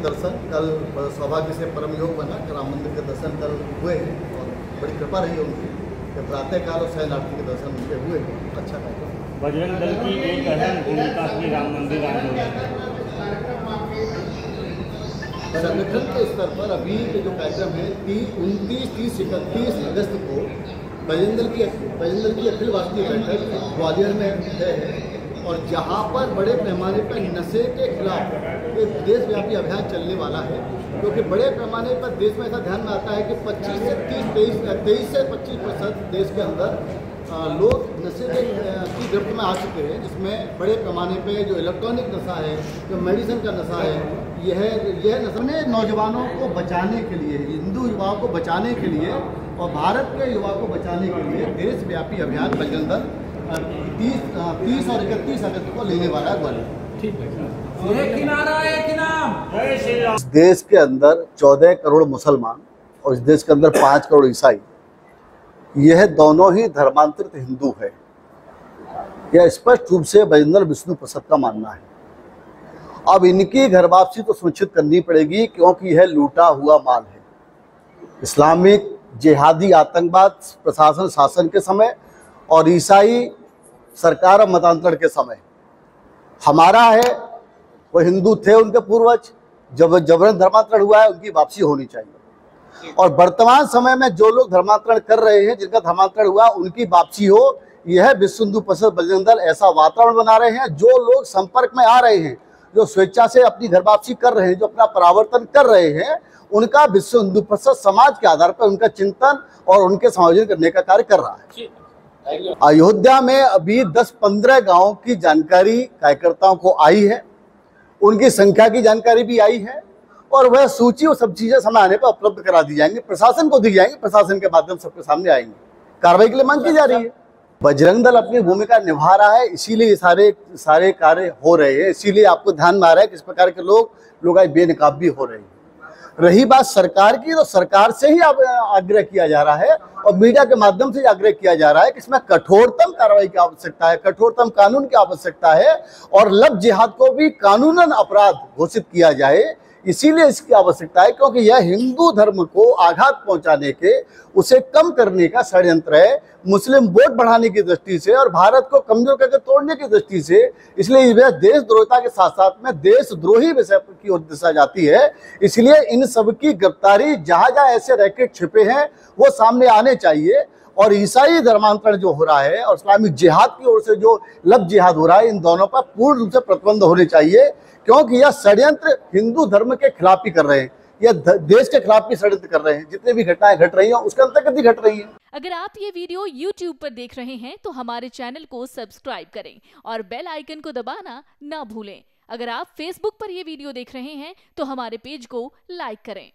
दर्शन कल सौभाग्य से परम योग बना कि राम मंदिर के दर्शन कल हुए हैं और बड़ी कृपा रही है उनकी कि प्रातःकाल और शयनार्थी के दर्शन उनके हुए हैं। अच्छा कार्यक्रम। बजरंग दल की एक अहम भूमिका थी राम मंदिर आंदोलन। संगठन के स्तर पर अभी के जो कार्यक्रम है 29-30 अगस्त को बजरंग दल की अखिल भारतीय बैठक ग्वालियर में है और जहाँ पर बड़े पैमाने पर नशे के खिलाफ एक देशव्यापी अभियान चलने वाला है, क्योंकि बड़े पैमाने पर देश में ऐसा ध्यान में आता है कि 23 से 25% देश के अंदर लोग नशे की गिरफ्त में आ चुके हैं, जिसमें बड़े पैमाने पे जो इलेक्ट्रॉनिक नशा है, जो मेडिसिन का नशा है, यह नशा ने नौजवानों को बचाने के लिए, हिंदू युवाओं को बचाने के लिए और भारत के युवा को बचाने के लिए देशव्यापी अभियान बजरंग दल 30 और 31 अगस्त को लेने वाला है ग्वालियर। ठीक है। एक ही नाम जय श्री राम। इस देश के अंदर 14 करोड़ मुसलमान और इस देश के अंदर 5 करोड़ ईसाई, यह दोनों ही धर्मांतरित हिंदू है। यह स्पष्ट रूप से बजरंग दल विष्णु प्रसाद का मानना है। अब इनकी घर वापसी तो सुनिश्चित करनी पड़ेगी, क्योंकि यह लूटा हुआ माल है। इस्लामिक जिहादी आतंकवाद प्रशासन शासन के समय और ईसाई सरकार और मतांतरण के समय हमारा है, वो हिंदू थे उनके पूर्वज, जब जबरन धर्मांतरण हुआ है उनकी वापसी होनी चाहिए। और वर्तमान समय में जो लोग धर्मांतरण कर रहे हैं, जिनका धर्मांतरण हुआ, उनकी वापसी हो। यह विश्व हिंदू परिषद बजरंग दल ऐसा वातावरण बना रहे हैं। जो लोग संपर्क में आ रहे हैं, जो स्वेच्छा से अपनी घर वापसी कर रहे हैं, जो अपना परावर्तन कर रहे हैं, उनका विश्व हिंदू परिषद समाज के आधार पर उनका चिंतन और उनके समायोजन करने का कार्य कर रहा है। अयोध्या में अभी 10-15 गांवों की जानकारी कार्यकर्ताओं को आई है, उनकी संख्या की जानकारी भी आई है और वह सूची और सब चीजें समय आने पर उपलब्ध करा दी जाएंगी, प्रशासन को दी जाएंगी, प्रशासन के माध्यम सबके सामने आएंगी। कार्रवाई के लिए मांग की जा रही है। बजरंग दल अपनी भूमिका निभा रहा है, इसीलिए सारे कार्य हो रहे हैं, इसीलिए आपको ध्यान में आ रहा है किस प्रकार के लोग आज बेनकाब भी हो रहे हैं। रही बात सरकार की, तो सरकार से ही आग्रह किया जा रहा है और मीडिया के माध्यम से आग्रह किया जा रहा है कि इसमें कठोरतम कार्रवाई की आवश्यकता है, कठोरतम कानून की आवश्यकता है और लव जिहाद को भी कानूनन अपराध घोषित किया जाए। इसीलिए इसकी आवश्यकता है, क्योंकि यह हिंदू धर्म को आघात पहुंचाने के, उसे कम करने का षड्यंत्र है, मुस्लिम वोट बढ़ाने की दृष्टि से और भारत को कमजोर करके तोड़ने की दृष्टि से। इसलिए यह देशद्रोहिता के साथ साथ में देशद्रोही विषय की ओर दिशा जाती है। इसलिए इन सब की गिरफ्तारी, जहां जहां ऐसे रैकेट छिपे हैं, वो सामने आने चाहिए। और ईसाई धर्मांतरण जो हो रहा है और इस्लामिक जिहाद की ओर से जो लव जिहाद हो रहा है, इन दोनों पर पूर्ण रूप से प्रतिबंध होने चाहिए, क्योंकि यह षड्यंत्र हिंदू धर्म के खिलाफ ही कर रहे हैं, यह देश के खिलाफ भी षड्यंत्र कर रहे हैं। जितने भी घटनाएं घट रही हैं उसके अंतर्गत ही घट रही हैं। अगर आप ये वीडियो YouTube पर देख रहे हैं तो हमारे चैनल को सब्सक्राइब करें और बेल आइकन को दबाना ना भूलें। अगर आप Facebook पर ये वीडियो देख रहे हैं तो हमारे पेज को लाइक करें।